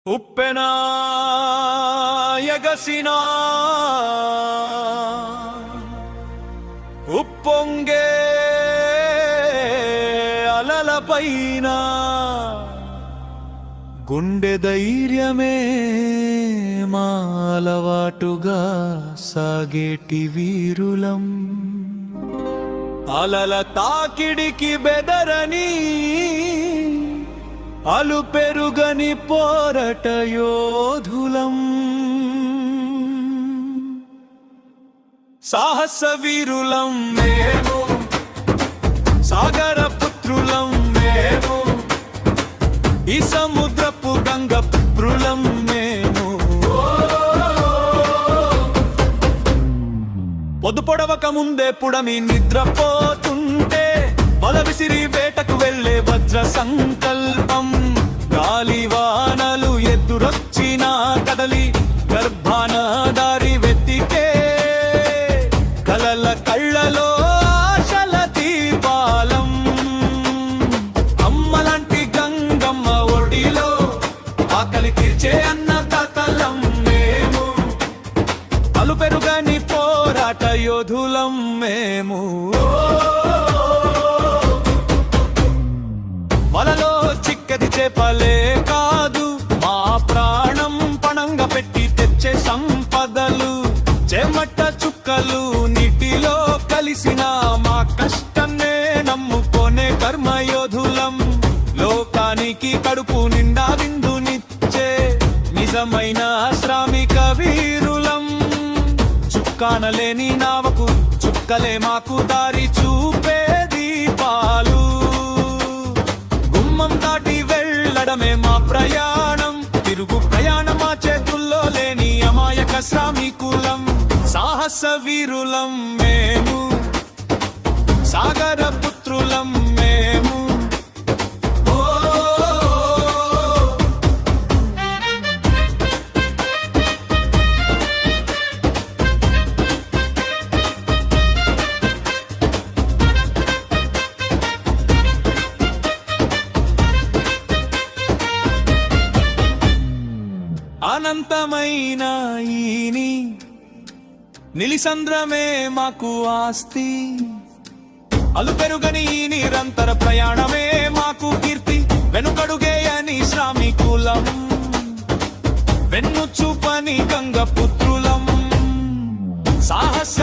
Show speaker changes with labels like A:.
A: ఉప్పెనా ఎగసినా ఉప్పొంగే అలలపైన గుండె ధైర్యమే మాలవాటుగా సాగేటి వీరులం అలల తాకిడికి బెదరని అలు పెరుగని పోరట యోధులం సాహస వీరులం మేము సాగర పుత్రులం మేము ఈ సముద్రపు గంగ పుత్రులం మేము పొద్దు పొడవక ముందే పుడమి నిద్రపోతుంటే వల విసిరి వేటకు వెళ్ళే వజ్ర సంకల్పం గాలివానలు ఎదురొచ్చినా కదలి గర్భాన దారి వెతికే కలల కళ్ళలో ఆశల దీపాలం అమ్మలాంటి గంగమ్మ ఒడిలో ఆకలి తీర్చే అన్నదాతలం మేము అలు పెరుగని పోరాట యోధులం మేము వలలో చిక్కది చేపలే కాదు మా ప్రాణం పణంగా పెట్టి తెచ్చే సంపదలు చెమట చుక్కలు నీటిలో కలిసిన మా కష్టమే నమ్ముకొనే కర్మయోధులం లోకానికి కడుపు నిండా విందునిచ్చే నిజమైన శ్రామిక వీరులం చుక్కానలేని నావకు చుక్కలే మాకు దారి చూపే దీపాలు గుమ్మం దాటి వెళ్ళడమే మా ప్రయాణం తిరుగు ప్రయాణం మా చేతుల్లో లేని అమాయక శ్రామికులం సాహస వీరులం మేము సాగర పుత్రులం మేము అనంతమైన ఈని నిలిసంద్రమే మాకు ఆస్తి అలు పెరుగని నిరంతర ప్రయాణమే మాకు కీర్తి వెనుకడుగే అని శ్రామికులం వెన్ను చూపని గంగ పుత్రులం సాహస